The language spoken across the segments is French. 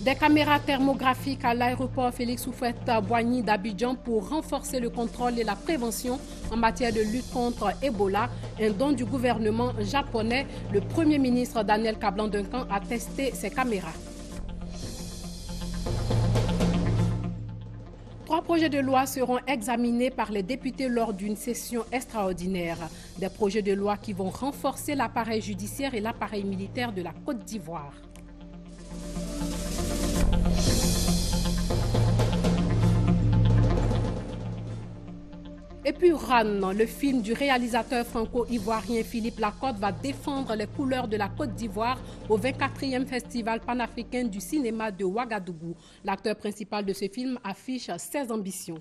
Des caméras thermographiques à l'aéroport Félix Houphouët-Boigny d'Abidjan pour renforcer le contrôle et la prévention en matière de lutte contre Ebola. Un don du gouvernement japonais. Le Premier ministre Daniel Kablan-Duncan a testé ces caméras. 3 projets de loi seront examinés par les députés lors d'une session extraordinaire. Des projets de loi qui vont renforcer l'appareil judiciaire et l'appareil militaire de la Côte d'Ivoire. Et puis RAN, le film du réalisateur franco-ivoirien Philippe Lacotte va défendre les couleurs de la Côte d'Ivoire au 24e Festival panafricain du cinéma de Ouagadougou. L'acteur principal de ce film affiche ses ambitions.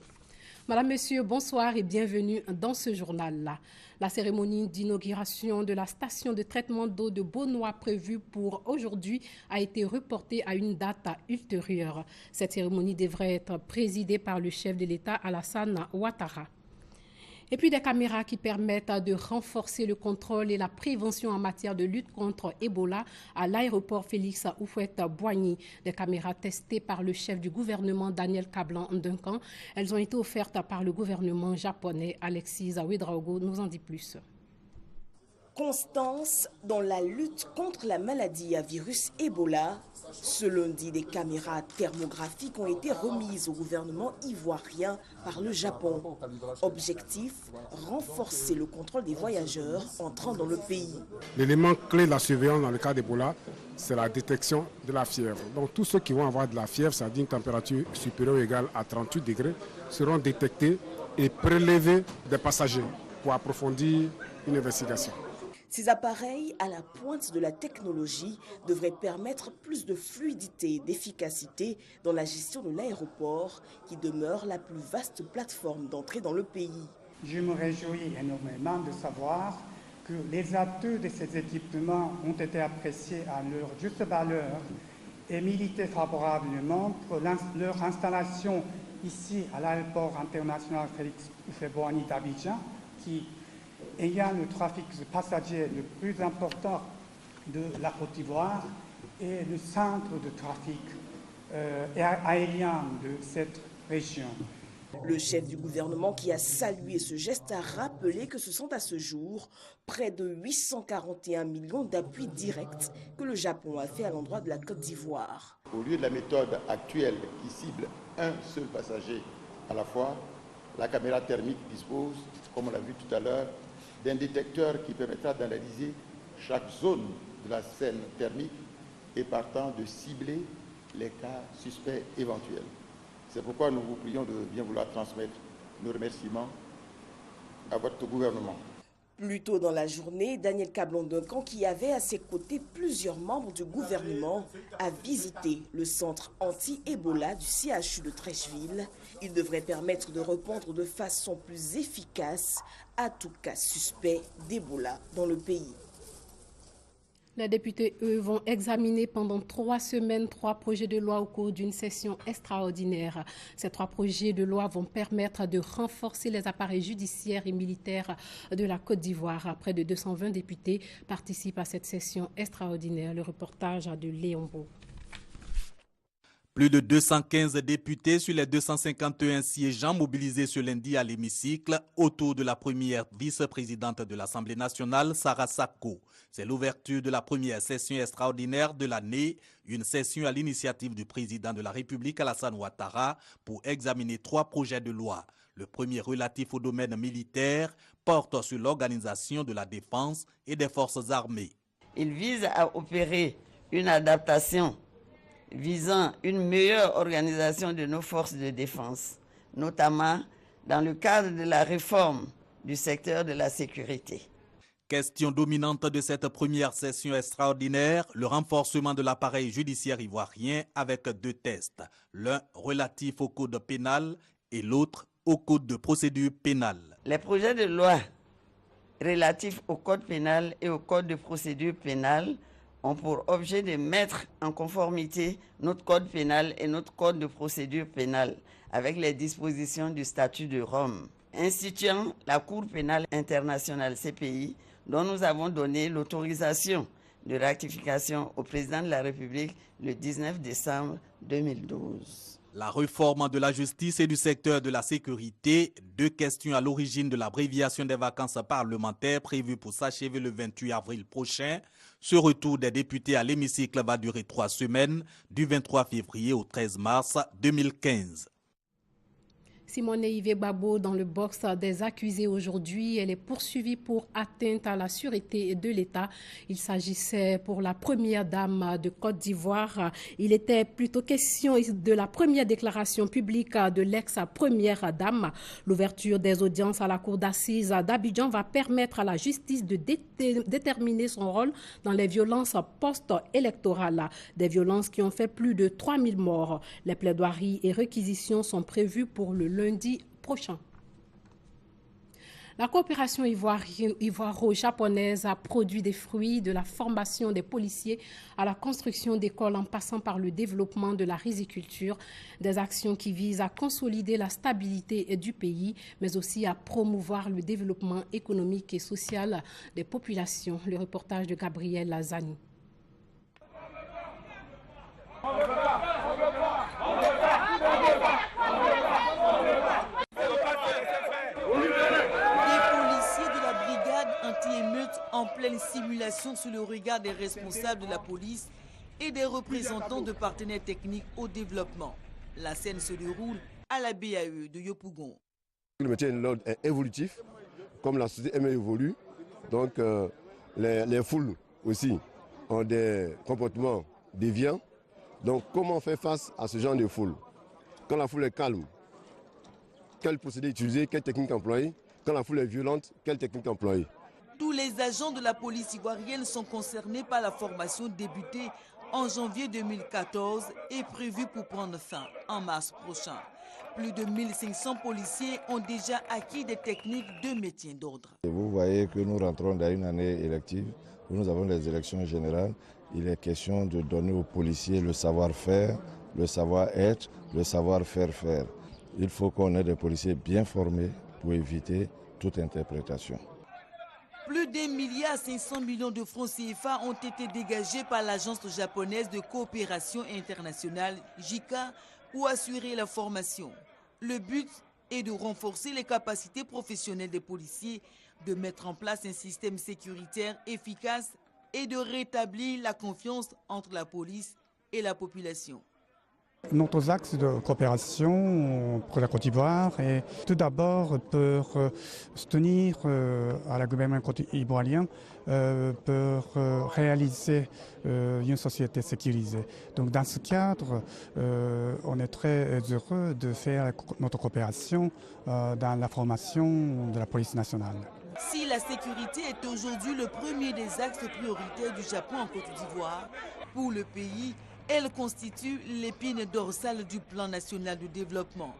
Madame, Monsieur, bonsoir et bienvenue dans ce journal-là. La cérémonie d'inauguration de la station de traitement d'eau de Beaunois prévue pour aujourd'hui a été reportée à une date ultérieure. Cette cérémonie devrait être présidée par le chef de l'État Alassane Ouattara. Et puis des caméras qui permettent de renforcer le contrôle et la prévention en matière de lutte contre Ebola à l'aéroport Félix Houphouët-Boigny. Des caméras testées par le chef du gouvernement Daniel Kablan-Duncan. Elles ont été offertes par le gouvernement japonais. Alexis Ouedraogo nous en dit plus. Constance dans la lutte contre la maladie à virus Ebola. Ce lundi, des caméras thermographiques ont été remises au gouvernement ivoirien par le Japon. Objectif, renforcer le contrôle des voyageurs entrant dans le pays. L'élément clé de la surveillance dans le cas d'Ebola, c'est la détection de la fièvre. Donc tous ceux qui vont avoir de la fièvre, c'est-à-dire une température supérieure ou égale à 38 degrés, seront détectés et prélevés des passagers pour approfondir une investigation. Ces appareils à la pointe de la technologie devraient permettre plus de fluidité et d'efficacité dans la gestion de l'aéroport qui demeure la plus vaste plateforme d'entrée dans le pays. Je me réjouis énormément de savoir que les atouts de ces équipements ont été appréciés à leur juste valeur et milités favorablement pour leur installation ici à l'aéroport international Félix Houphouët-Boigny d'Abidjan qui ayant le trafic de passagers le plus important de la Côte d'Ivoire et le centre de trafic aérien de cette région. Le chef du gouvernement qui a salué ce geste a rappelé que ce sont à ce jour près de 841 millions d'appuis directs que le Japon a fait à l'endroit de la Côte d'Ivoire. Au lieu de la méthode actuelle qui cible un seul passager à la fois, la caméra thermique dispose, comme on l'a vu tout à l'heure, d'un détecteur qui permettra d'analyser chaque zone de la scène thermique et partant de cibler les cas suspects éventuels. C'est pourquoi nous vous prions de bien vouloir transmettre nos remerciements à votre gouvernement. Plus tôt dans la journée, Daniel Kablan-Duncan, qui avait à ses côtés plusieurs membres du gouvernement, a visité le centre anti-Ebola du CHU de Treichville. Il devrait permettre de répondre de façon plus efficace à tout cas suspect d'Ebola dans le pays. Les députés, eux, vont examiner pendant 3 semaines 3 projets de loi au cours d'une session extraordinaire. Ces 3 projets de loi vont permettre de renforcer les appareils judiciaires et militaires de la Côte d'Ivoire. Près de 220 députés participent à cette session extraordinaire. Le reportage de Léon Beau. Plus de 215 députés sur les 251 siégeants mobilisés ce lundi à l'hémicycle autour de la première vice-présidente de l'Assemblée nationale, Sarah Sako. C'est l'ouverture de la première session extraordinaire de l'année, une session à l'initiative du président de la République, Alassane Ouattara, pour examiner 3 projets de loi. Le premier, relatif au domaine militaire, porte sur l'organisation de la défense et des forces armées. Il vise à opérer une adaptation visant une meilleure organisation de nos forces de défense, notamment dans le cadre de la réforme du secteur de la sécurité. Question dominante de cette première session extraordinaire, le renforcement de l'appareil judiciaire ivoirien avec 2 tests, l'un relatif au code pénal et l'autre au code de procédure pénale. Les projets de loi relatifs au code pénal et au code de procédure pénale ont pour objet de mettre en conformité notre code pénal et notre code de procédure pénale avec les dispositions du statut de Rome, instituant la Cour pénale internationale CPI dont nous avons donné l'autorisation de ratification au président de la République le 19 décembre 2012. La réforme de la justice et du secteur de la sécurité, deux questions à l'origine de l'abréviation des vacances parlementaires prévues pour s'achever le 28 avril prochain. Ce retour des députés à l'hémicycle va durer 3 semaines, du 23 février au 13 mars 2015. Simone Yves Gbagbo dans le box des accusés aujourd'hui. Elle est poursuivie pour atteinte à la sûreté de l'État. Il s'agissait pour la première dame de Côte d'Ivoire. Il était plutôt question de la première déclaration publique de l'ex-première dame. L'ouverture des audiences à la cour d'assises d'Abidjan va permettre à la justice de déterminer son rôle dans les violences post-électorales. Des violences qui ont fait plus de 3000 morts. Les plaidoiries et réquisitions sont prévues pour le lundi prochain. La coopération ivoiro-japonaise a produit des fruits de la formation des policiers à la construction d'écoles en passant par le développement de la riziculture, des actions qui visent à consolider la stabilité du pays, mais aussi à promouvoir le développement économique et social des populations. Le reportage de Gabriel Lazani. En pleine simulation sous le regard des responsables de la police et des représentants de partenaires techniques au développement. La scène se déroule à la BAE de Yopougon. Le maintien de l'ordre est évolutif, comme la société évolue. Donc les foules aussi ont des comportements déviants. Donc comment faire face à ce genre de foule? Quand la foule est calme, quel procédé utiliser, quelle technique employer? Quand la foule est violente, quelle technique employer? Tous les agents de la police ivoirienne sont concernés par la formation débutée en janvier 2014 et prévue pour prendre fin en mars prochain. Plus de 1500 policiers ont déjà acquis des techniques de maintien d'ordre. Vous voyez que nous rentrons dans une année élective où nous avons des élections générales. Il est question de donner aux policiers le savoir-faire, le savoir-être, le savoir-faire faire. Il faut qu'on ait des policiers bien formés pour éviter toute interprétation. Plus d'1,5 milliard de francs CFA ont été dégagés par l'agence japonaise de coopération internationale, JICA, pour assurer la formation. Le but est de renforcer les capacités professionnelles des policiers, de mettre en place un système sécuritaire efficace et de rétablir la confiance entre la police et la population. Notre axe de coopération pour la Côte d'Ivoire est tout d'abord pour soutenir à la gouvernement ivoirien pour réaliser une société sécurisée. Donc dans ce cadre, on est très heureux de faire notre coopération dans la formation de la police nationale. Si la sécurité est aujourd'hui le premier des axes prioritaires du Japon en Côte d'Ivoire, pour le pays, elle constitue l'épine dorsale du plan national de développement.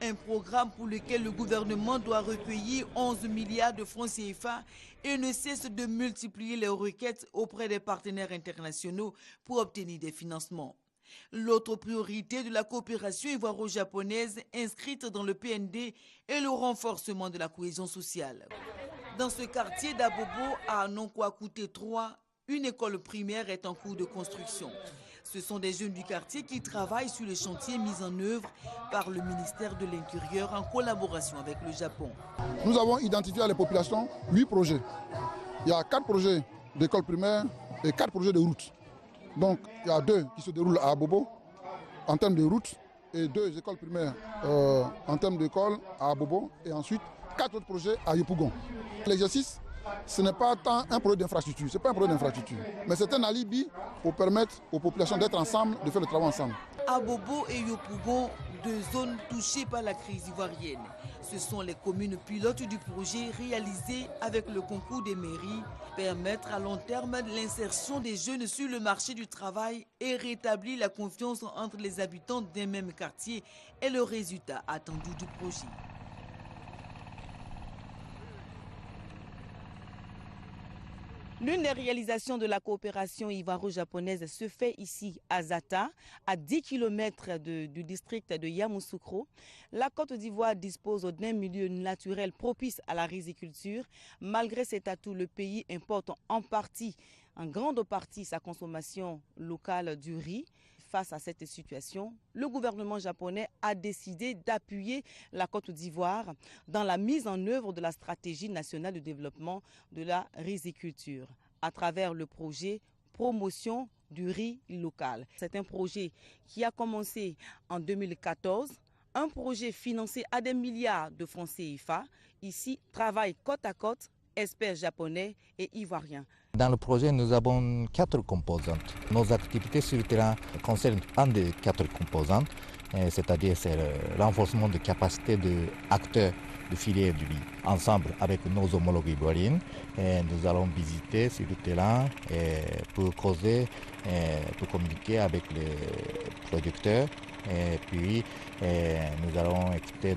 Un programme pour lequel le gouvernement doit recueillir 11 milliards de francs CFA et ne cesse de multiplier les requêtes auprès des partenaires internationaux pour obtenir des financements. L'autre priorité de la coopération ivoiro-japonaise inscrite dans le PND est le renforcement de la cohésion sociale. Dans ce quartier d'Abobo, à Nonkouakouté 3, une école primaire est en cours de construction. Ce sont des jeunes du quartier qui travaillent sur les chantiers mis en œuvre par le ministère de l'Intérieur en collaboration avec le Japon. Nous avons identifié à la population 8 projets. Il y a 4 projets d'école primaire et 4 projets de route. Donc il y a 2 qui se déroulent à Abobo en termes de route et 2 écoles primaires en termes d'école à Abobo et ensuite 4 autres projets à Yopougon. L'exercice, ce n'est pas tant un projet d'infrastructure, ce n'est pas un projet d'infrastructure, mais c'est un alibi pour permettre aux populations d'être ensemble, de faire le travail ensemble. Abobo et Yopougon, 2 zones touchées par la crise ivoirienne. Ce sont les communes pilotes du projet réalisé avec le concours des mairies, permettre à long terme l'insertion des jeunes sur le marché du travail et rétablir la confiance entre les habitants d'un même quartier est le résultat attendu du projet. L'une des réalisations de la coopération ivoiro-japonaise se fait ici à Zata, à 10 km du district de Yamoussoukro. La Côte d'Ivoire dispose d'un milieu naturel propice à la riziculture. Malgré cet atout, le pays importe en partie en grande partie sa consommation locale du riz. Face à cette situation, le gouvernement japonais a décidé d'appuyer la Côte d'Ivoire dans la mise en œuvre de la stratégie nationale de développement de la riziculture à travers le projet Promotion du riz local. C'est un projet qui a commencé en 2014, un projet financé à des milliards de francs CFA. Ici, travaillent côte à côte experts japonais et ivoiriens. Dans le projet, nous avons 4 composantes. Nos activités sur le terrain concernent un des 4 composantes, c'est-à-dire c'est le renforcement de capacité d'acteurs de filière du riz. Ensemble avec nos homologues ivoiriens, nous allons visiter sur le terrain pour causer, pour communiquer avec les producteurs. Et puis, nous allons écouter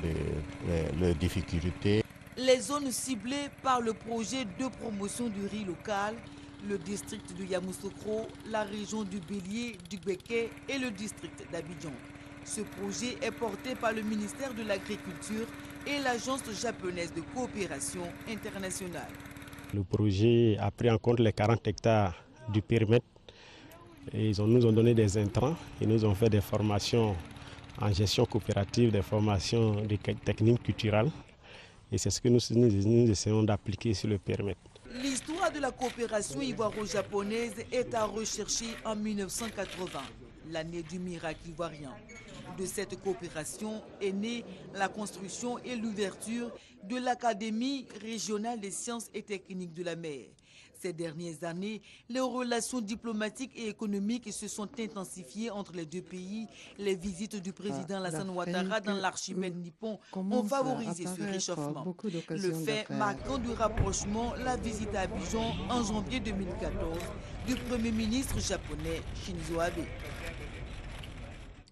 leurs difficultés. Les zones ciblées par le projet de promotion du riz local, le district de Yamoussoukro, la région du Bélier, du Béquet et le district d'Abidjan. Ce projet est porté par le ministère de l'Agriculture et l'Agence japonaise de coopération internationale. Le projet a pris en compte les 40 hectares du périmètre. Et nous ont donné des intrants, ils nous ont fait des formations en gestion coopérative, des formations de techniques culturelles. Et c'est ce que nous essayons d'appliquer sur le périmètre. L'histoire de la coopération ivoiro-japonaise est à rechercher en 1980, l'année du miracle ivoirien. De cette coopération est née la construction et l'ouverture de l'Académie régionale des sciences et techniques de la mer. Ces dernières années, les relations diplomatiques et économiques se sont intensifiées entre les deux pays. Les visites du président Alassane Ouattara dans l'archipel nippon ont favorisé ce réchauffement. Le fait marquant du rapprochement, la visite à Abidjan en janvier 2014 du Premier ministre japonais Shinzo Abe.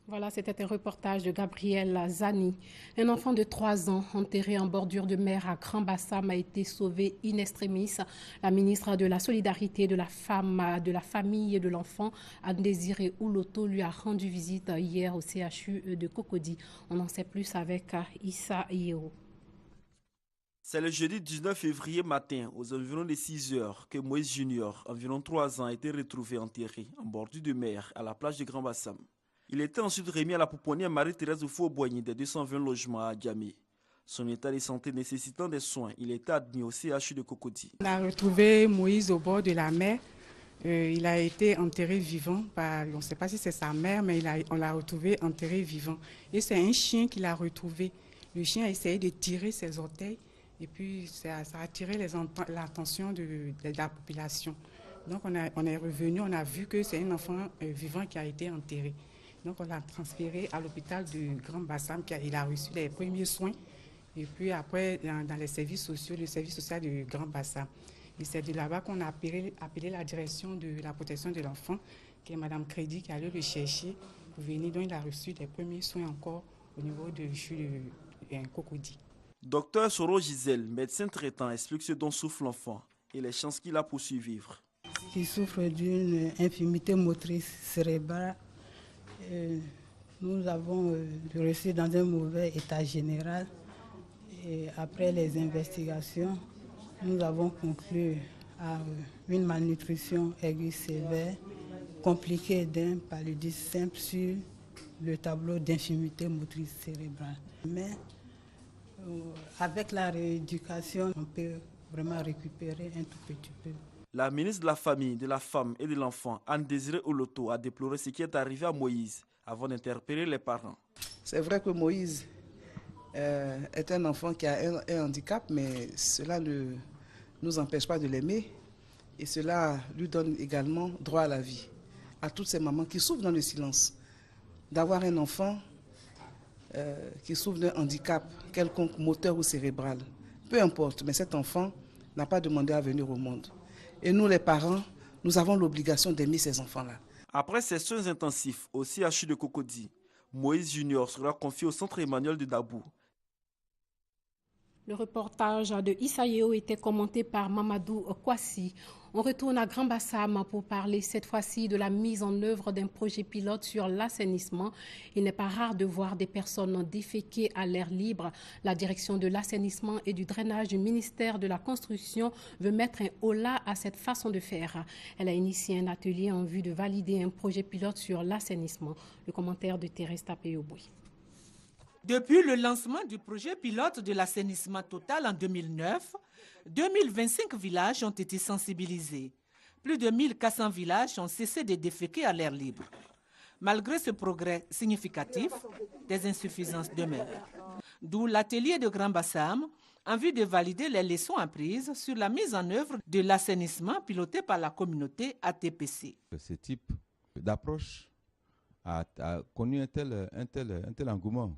Voilà, c'était un reportage de Gabriel Zani. Un enfant de 3 ans enterré en bordure de mer à Grand Bassam a été sauvé in extremis. La ministre de la Solidarité, de la Femme, de la Famille et de l'Enfant, Anne-Désirée Ouloto, lui a rendu visite hier au CHU de Cocody. On en sait plus avec Issa Yeo. C'est le jeudi 19 février matin, aux environs de 6 heures, que Moïse Junior, environ 3 ans, a été retrouvé enterré en bordure de mer à la plage de Grand Bassam. Il était ensuite remis à la pouponnière Marie-Thérèse Oufou-Boigny des 220 logements à Djamé. Son état de santé nécessitant des soins, il était admis au CHU de Cocody. On a retrouvé Moïse au bord de la mer. Il a été enterré vivant par, on ne sait pas si c'est sa mère, mais on l'a retrouvé enterré vivant. Et c'est un chien qui l'a retrouvé. Le chien a essayé de tirer ses orteils et puis ça a attiré l'attention de la population. Donc on est revenu, on a vu que c'est un enfant vivant qui a été enterré. Donc on l'a transféré à l'hôpital de Grand Bassam, il a reçu les premiers soins. Et puis après, dans les services sociaux, le service social de Grand Bassam. Et c'est de là-bas qu'on a appelé la direction de la protection de l'enfant, qui est Mme Crédit, qui allait le chercher pour venir. Donc il a reçu les premiers soins encore au niveau de Cocody. Docteur Soro Gisèle, médecin traitant, explique ce dont souffre l'enfant et les chances qu'il a pour survivre. Il souffre d'une infirmité motrice cérébrale. Nous avons reçu dans un mauvais état général et après les investigations, nous avons conclu à une malnutrition aiguë sévère compliquée d'un paludisme simple sur le tableau d'infirmité motrice cérébrale. Mais avec la rééducation, on peut vraiment récupérer un tout petit peu. La ministre de la Famille, de la Femme et de l'Enfant, Anne-Désirée Ouloto, a déploré ce qui est arrivé à Moïse avant d'interpeller les parents. C'est vrai que Moïse est un enfant qui a un handicap, mais cela ne nous empêche pas de l'aimer et cela lui donne également droit à la vie. À toutes ces mamans qui souffrent dans le silence, d'avoir un enfant qui souffre d'un handicap quelconque, moteur ou cérébral. Peu importe, mais cet enfant n'a pas demandé à venir au monde. Et nous, les parents, nous avons l'obligation d'aimer ces enfants-là. Après ces soins intensifs au CHU de Cocody, Moïse Junior sera confié au centre Emmanuel de Dabou. Le reportage de Issaïo était commenté par Mamadou Kwasi. On retourne à Grand Bassam pour parler cette fois-ci de la mise en œuvre d'un projet pilote sur l'assainissement. Il n'est pas rare de voir des personnes déféquer à l'air libre. La direction de l'assainissement et du drainage du ministère de la Construction veut mettre un holà à cette façon de faire. Elle a initié un atelier en vue de valider un projet pilote sur l'assainissement. Le commentaire de Thérèse Tapéoboui. Depuis le lancement du projet pilote de l'assainissement total en 2009, 2025 villages ont été sensibilisés. Plus de 1400 villages ont cessé de déféquer à l'air libre. Malgré ce progrès significatif, des insuffisances demeurent. D'où l'atelier de Grand Bassam en vue de valider les leçons apprises sur la mise en œuvre de l'assainissement piloté par la communauté ATPC. Ce type d'approche a connu un tel engouement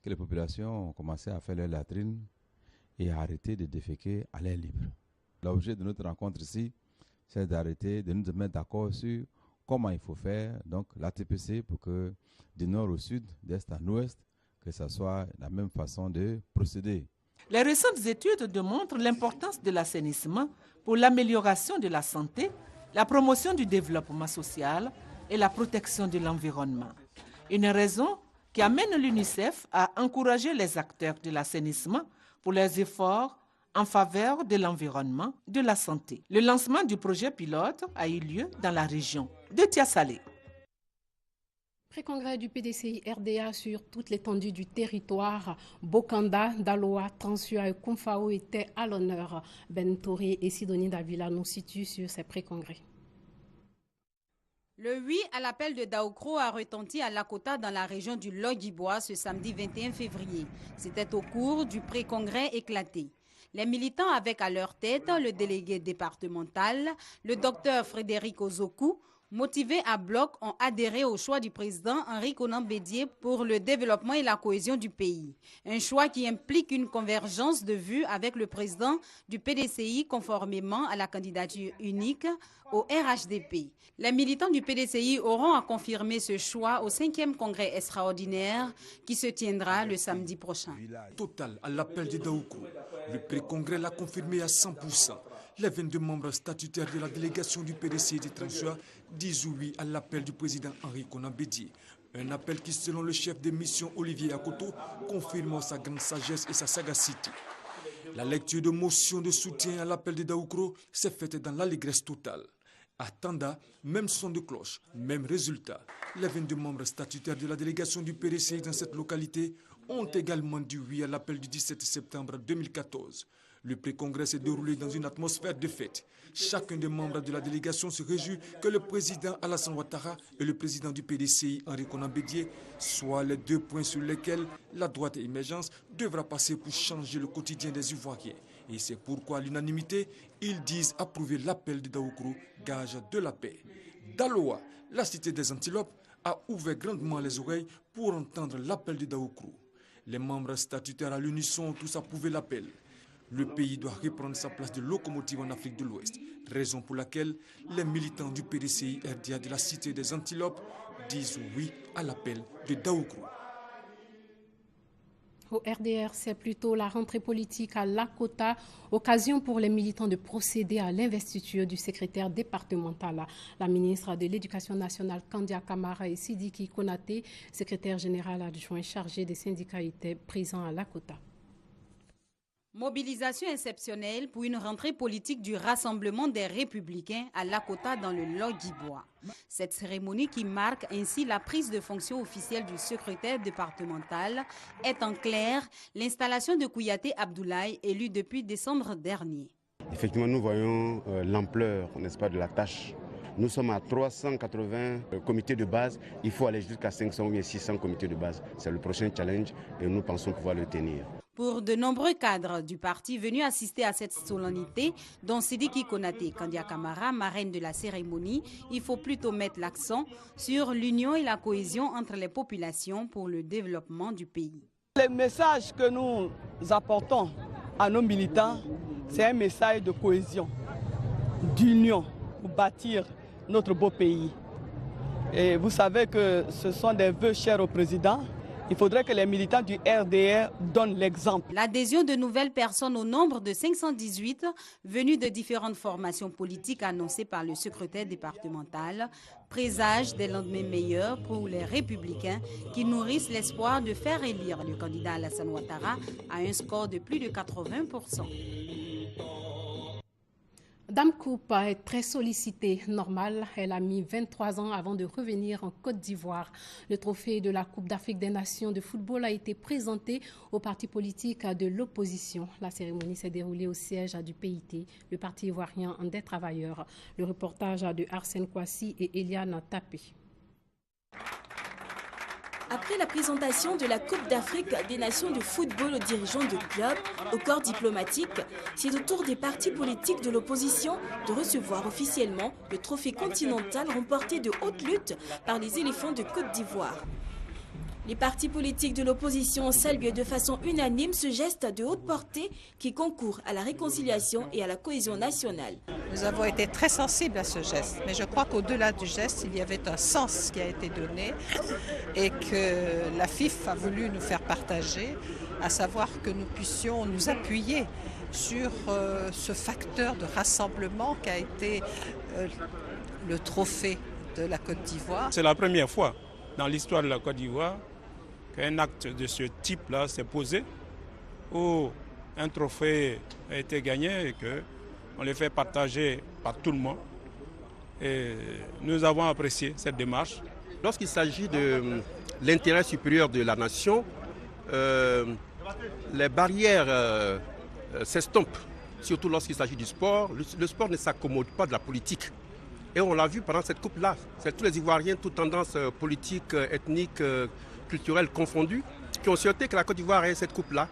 que les populations ont commencé à faire leur latrine et à arrêter de déféquer à l'air libre. L'objet de notre rencontre ici, c'est d'arrêter, de nous mettre d'accord sur comment il faut faire donc l'ATPC pour que du nord au sud, d'est en ouest, que ce soit la même façon de procéder. Les récentes études démontrent l'importance de l'assainissement pour l'amélioration de la santé, la promotion du développement social et la protection de l'environnement. Une raison qui amène l'UNICEF à encourager les acteurs de l'assainissement pour leurs efforts en faveur de l'environnement, de la santé. Le lancement du projet pilote a eu lieu dans la région de Tiasalé. Pré-congrès du PDCI RDA sur toute l'étendue du territoire. Bokanda, Daloa, Transua et Kumfao étaient à l'honneur. Ben Touré et Sidonie Davila nous situent sur ces pré-congrès. Le oui à l'appel de Daoukro a retenti à Lakota dans la région du Logibwa ce samedi 21 février. C'était au cours du pré-congrès éclaté. Les militants avec à leur tête le délégué départemental, le docteur Frédéric Ozoku, motivés à bloc, ont adhéré au choix du président Henri Konan Bédié pour le développement et la cohésion du pays. Un choix qui implique une convergence de vues avec le président du PDCI conformément à la candidature unique au RHDP. Les militants du PDCI auront à confirmer ce choix au 5e congrès extraordinaire qui se tiendra le samedi prochain. Total à l'appel de Daoukro. Le pré-congrès l'a confirmé à 100%. Les 22 membres statutaires de la délégation du PDCI de Transua disent oui à l'appel du président Henri Konan Bédié. Un appel qui, selon le chef de mission Olivier Akoto, confirme sa grande sagesse et sa sagacité. La lecture de motion de soutien à l'appel de Daoukro s'est faite dans l'allégresse totale. À Tanda, même son de cloche, même résultat. Les 22 membres statutaires de la délégation du PDCI dans cette localité ont également dit oui à l'appel du 17 septembre 2014. Le pré-congrès s'est déroulé dans une atmosphère de fête. Chacun des membres de la délégation se réjouit que le président Alassane Ouattara et le président du PDCI, Henri Konan Bédié, soient les deux points sur lesquels la droite et émergence devra passer pour changer le quotidien des Ivoiriens. Et c'est pourquoi, à l'unanimité, ils disent approuver l'appel de Daoukro, gage de la paix. Daloa, la cité des Antilopes, a ouvert grandement les oreilles pour entendre l'appel de Daoukro. Les membres statutaires à l'unisson ont tous approuvé l'appel. Le pays doit reprendre sa place de locomotive en Afrique de l'Ouest, raison pour laquelle les militants du PDCI RDA de la cité des Antilopes disent oui à l'appel de Daoukro. Au RDR, c'est plutôt la rentrée politique à Lakota, occasion pour les militants de procéder à l'investiture du secrétaire départemental. La ministre de l'Éducation nationale, Kandia Kamara, et Sidiki Konaté, secrétaire général adjoint chargé des syndicats, étaient présents à Lakota. Mobilisation exceptionnelle pour une rentrée politique du Rassemblement des Républicains à Lakota dans le Logibwa. Cette cérémonie qui marque ainsi la prise de fonction officielle du secrétaire départemental est en clair l'installation de Kouyaté Abdoulaye, élu depuis décembre dernier. Effectivement, nous voyons l'ampleur, n'est-ce pas, de la tâche. Nous sommes à 380 comités de base, il faut aller jusqu'à 500 ou 600 comités de base. C'est le prochain challenge et nous pensons pouvoir le tenir. Pour de nombreux cadres du parti venus assister à cette solennité, dont Sidiki Konaté, Kandia Kamara, marraine de la cérémonie, il faut plutôt mettre l'accent sur l'union et la cohésion entre les populations pour le développement du pays. Le message que nous apportons à nos militants, c'est un message de cohésion, d'union pour bâtir notre beau pays. Et vous savez que ce sont des vœux chers au président Il faudrait que les militants du RDR donnent l'exemple. L'adhésion de nouvelles personnes au nombre de 518 venues de différentes formations politiques annoncées par le secrétaire départemental présage des lendemains meilleurs pour les républicains qui nourrissent l'espoir de faire élire le candidat Alassane Ouattara à un score de plus de 80%. Dame Coupe est très sollicitée. Normal, elle a mis 23 ans avant de revenir en Côte d'Ivoire. Le trophée de la Coupe d'Afrique des Nations de football a été présenté aux partis politiques de l'opposition. La cérémonie s'est déroulée au siège du PIT, le Parti ivoirien des travailleurs. Le reportage de Arsène Kouassi et Eliane Tapé. Après la présentation de la Coupe d'Afrique des Nations de football aux dirigeants de clubs, au corps diplomatique, c'est au tour des partis politiques de l'opposition de recevoir officiellement le trophée continental remporté de haute lutte par les éléphants de Côte d'Ivoire. Les partis politiques de l'opposition saluent de façon unanime ce geste de haute portée qui concourt à la réconciliation et à la cohésion nationale. Nous avons été très sensibles à ce geste, mais je crois qu'au-delà du geste, il y avait un sens qui a été donné et que la FIF a voulu nous faire partager, à savoir que nous puissions nous appuyer sur ce facteur de rassemblement qu'a été le trophée de la Côte d'Ivoire. C'est la première fois dans l'histoire de la Côte d'Ivoire qu'un acte de ce type-là s'est posé, où un trophée a été gagné et qu'on les fait partager par tout le monde. Et nous avons apprécié cette démarche. Lorsqu'il s'agit de l'intérêt supérieur de la nation, les barrières s'estompent, surtout lorsqu'il s'agit du sport. Le sport ne s'accommode pas de la politique. Et on l'a vu pendant cette coupe-là. C'est tous les Ivoiriens, toutes tendances politiques, ethniques, culturelles confondues, qui ont souhaité que la Côte d'Ivoire ait cette coupe-là.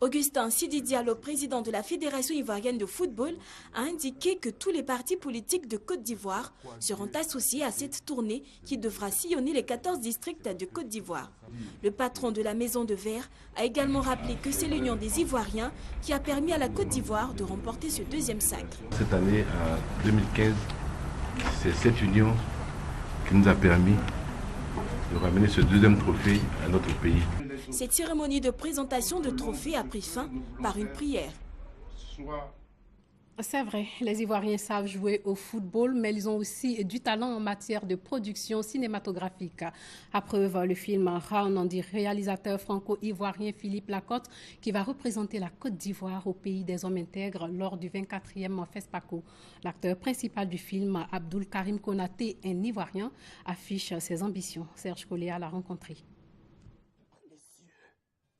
Augustin Sidi Diallo, président de la Fédération ivoirienne de football, a indiqué que tous les partis politiques de Côte d'Ivoire seront associés à cette tournée qui devra sillonner les 14 districts de Côte d'Ivoire. Le patron de la Maison de Verre a également rappelé que c'est l'union des Ivoiriens qui a permis à la Côte d'Ivoire de remporter ce deuxième sacre. Cette année, en 2015, c'est cette union qui nous a permis de ramener ce deuxième trophée à notre pays. Cette cérémonie de présentation de trophées a pris fin par une prière. C'est vrai, les Ivoiriens savent jouer au football, mais ils ont aussi du talent en matière de production cinématographique. À preuve, le film Round du réalisateur franco-ivoirien Philippe Lacotte, qui va représenter la Côte d'Ivoire au pays des hommes intègres lors du 24e FESPACO. L'acteur principal du film, Abdul Karim Konaté, un Ivoirien, affiche ses ambitions. Serge Colléa l'a rencontré.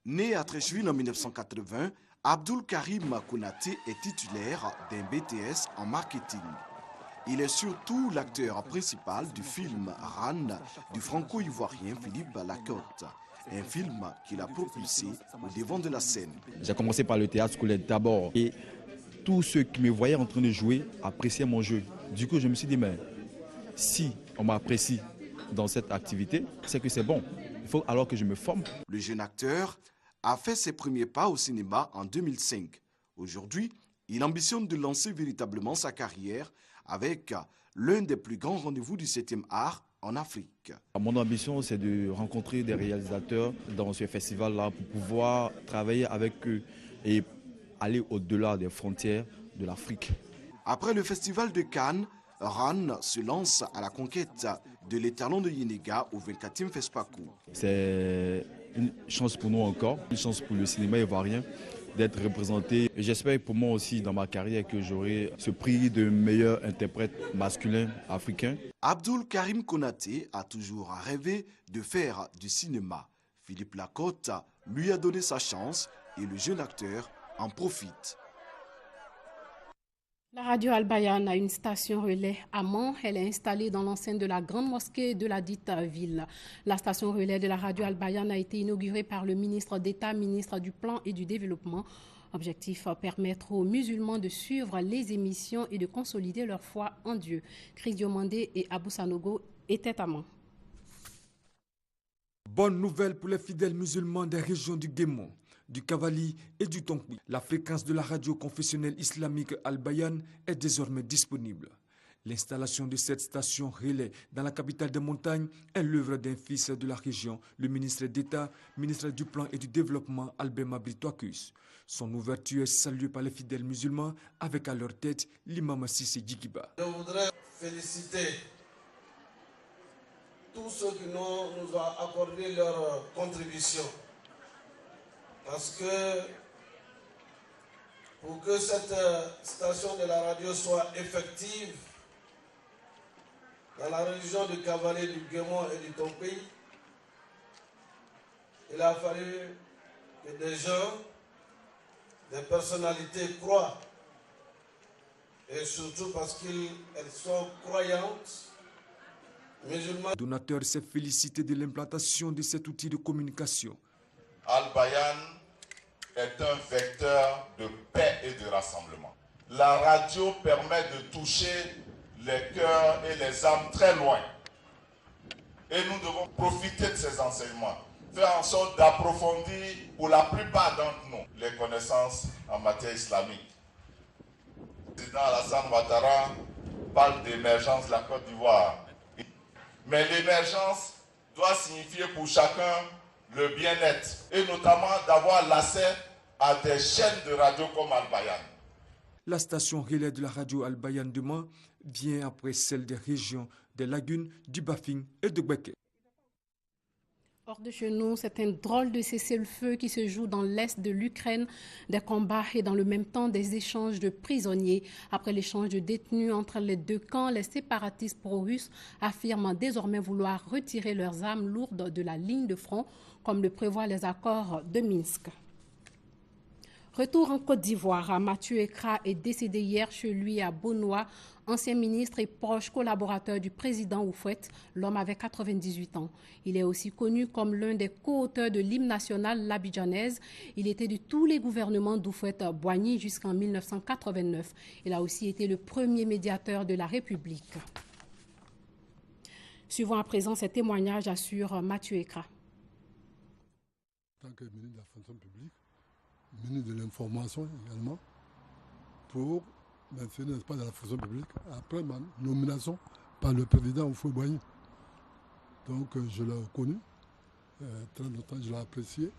Né à Treichville en 1980, Abdul Karim Konaté est titulaire d'un BTS en marketing. Il est surtout l'acteur principal du film Ran du franco-ivoirien Philippe Lacotte, un film qu'il a propulsé au devant de la scène. J'ai commencé par le théâtre scolaire d'abord et tous ceux qui me voyaient en train de jouer appréciaient mon jeu. Du coup, je me suis dit, mais si on m'apprécie dans cette activité, c'est que c'est bon. Il faut alors que je me forme. Le jeune acteur a fait ses premiers pas au cinéma en 2005. Aujourd'hui, il ambitionne de lancer véritablement sa carrière avec l'un des plus grands rendez-vous du 7e art en Afrique. Mon ambition, c'est de rencontrer des réalisateurs dans ce festival-là pour pouvoir travailler avec eux et aller au-delà des frontières de l'Afrique. Après le festival de Cannes, Ran se lance à la conquête de l'étalon de Yenega au 24e FESPACO. C'est une chance pour nous encore, une chance pour le cinéma ivoirien d'être représenté. Et j'espère pour moi aussi dans ma carrière que j'aurai ce prix de meilleur interprète masculin africain. Abdul Karim Konaté a toujours rêvé de faire du cinéma. Philippe Lacotte lui a donné sa chance et le jeune acteur en profite. La radio Al-Bayan a une station relais à Mans. Elle est installée dans l'enceinte de la grande mosquée de la dite ville. La station relais de la radio Al-Bayan a été inaugurée par le ministre d'État, ministre du Plan et du Développement. Objectif, permettre aux musulmans de suivre les émissions et de consolider leur foi en Dieu. Chris Diomandé et Abou Sanogo étaient à Mans. Bonne nouvelle pour les fidèles musulmans des régions du Guémon, du Kavali et du Tonkwi. La fréquence de la radio confessionnelle islamique Al-Bayan est désormais disponible. L'installation de cette station relais dans la capitale des montagnes est l'œuvre d'un fils de la région, le ministre d'État, ministre du Plan et du Développement, Albert Mabri-Touakus. Son ouverture est saluée par les fidèles musulmans, avec à leur tête l'imam Sissé Djigiba. Je voudrais féliciter tous ceux qui nous ont accordé leur contribution. Parce que pour que cette station de la radio soit effective, dans la région de Cavalier, du Guémon et du Tompi, il a fallu que des gens, des personnalités croient, et surtout parce qu'elles sont croyantes, musulmanes. Le donateur s'est félicité de l'implantation de cet outil de communication. Al-Bayan est un vecteur de paix et de rassemblement. La radio permet de toucher les cœurs et les âmes très loin. Et nous devons profiter de ces enseignements, faire en sorte d'approfondir pour la plupart d'entre nous les connaissances en matière islamique. Le président Alassane Ouattara parle d'émergence de la Côte d'Ivoire. Mais l'émergence doit signifier pour chacun le bien-être et notamment d'avoir l'accès à des chaînes de radio comme Al-Bayan. La station relais de la radio Al-Bayan de Mans vient après celle des régions des lagunes, du Bafing et de Gbeke. Hors de chez nous, c'est un drôle de cessez-le-feu qui se joue dans l'est de l'Ukraine. Des combats et dans le même temps des échanges de prisonniers. Après l'échange de détenus entre les deux camps, les séparatistes pro-russes affirment désormais vouloir retirer leurs armes lourdes de la ligne de front, comme le prévoient les accords de Minsk. Retour en Côte d'Ivoire, Mathieu Ekra est décédé hier chez lui à Bonois, ancien ministre et proche collaborateur du président Houphouët. L'homme avait 98 ans. Il est aussi connu comme l'un des co-auteurs de l'hymne national l'Abidjanaise. Il était de tous les gouvernements d'Houphouët-Boigny jusqu'en 1989. Il a aussi été le premier médiateur de la République. Suivons à présent ces témoignages, assure Mathieu Ekra. En tant que ministre de la fonction publique, ministre de l'information également, pour maintenir l'espace de la fonction publique après ma nomination par le président Houphouët-Boigny. Donc je l'ai connu, très longtemps je l'ai apprécié.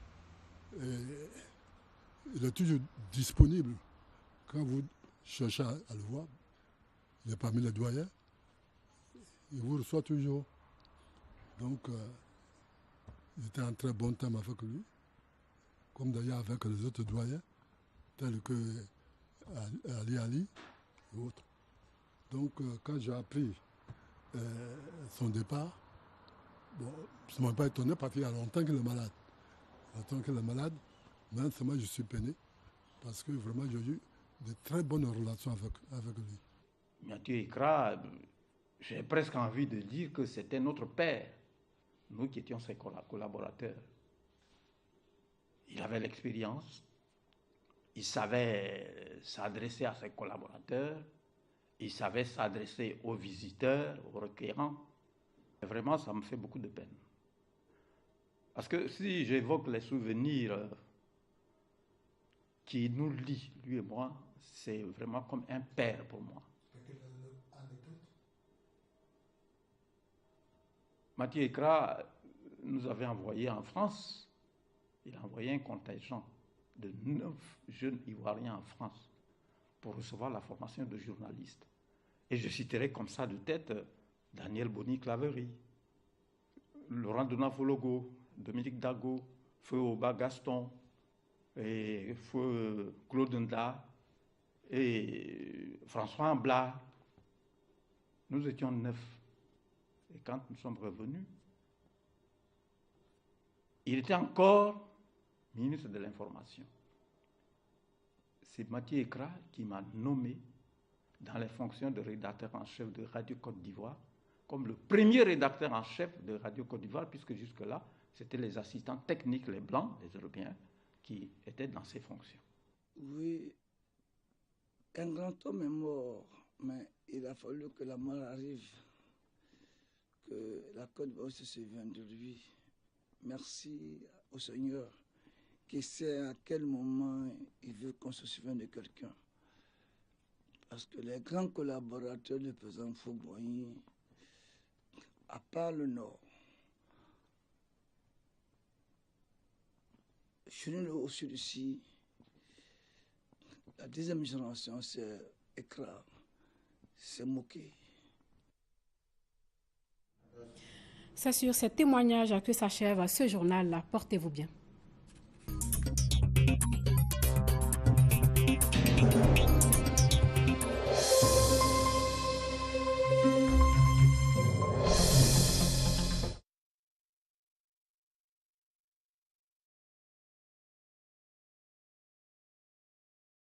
Et il est toujours disponible quand vous cherchez à le voir. Il est parmi les doyens. Il vous reçoit toujours. Donc j'étais en très bon terme avec lui, comme d'ailleurs avec les autres doyens, tels que Ali et autres. Donc quand j'ai appris son départ, bon, je ne m'en pas étonné parce qu'il y a longtemps qu'il est malade. Mais moi je suis peiné parce que vraiment j'ai eu de très bonnes relations avec lui. Mathieu Ekra, j'ai presque envie de dire que c'était notre père, nous qui étions ses collaborateurs. Il avait l'expérience, il savait s'adresser à ses collaborateurs, il savait s'adresser aux visiteurs, aux requérants. Et vraiment, ça me fait beaucoup de peine. Parce que si j'évoque les souvenirs qui nous lient, lui et moi, c'est vraiment comme un père pour moi. Mathieu Ekra nous avait envoyé en France, il a envoyé un contingent de 9 jeunes Ivoiriens en France pour recevoir la formation de journaliste. Et je citerai comme ça de tête Daniel Boni-Claverie, Laurent Donafologo, Dominique Dago, Feu Oba Gaston, et Feu Claude Nda, et François Ambla. Nous étions 9. Et quand nous sommes revenus, il était encore ministre de l'Information. C'est Mathieu Ekra qui m'a nommé dans les fonctions de rédacteur en chef de Radio Côte d'Ivoire, comme le premier rédacteur en chef de Radio Côte d'Ivoire, puisque jusque-là, c'était les assistants techniques, les Blancs, les Européens, qui étaient dans ces fonctions. Oui, un grand homme est mort, mais il a fallu que la mort arrive, que la Côte d'Ivoire se souvienne de lui. Merci au Seigneur qui sait à quel moment il veut qu'on se souvienne de quelqu'un. Parce que les grands collaborateurs du président Faure-Boigny, à part le Nord, chez nous au sud ici, la deuxième génération s'est écrasée, s'est moquée. C'est sur ces témoignages que s'achève ce journal. Portez-vous bien.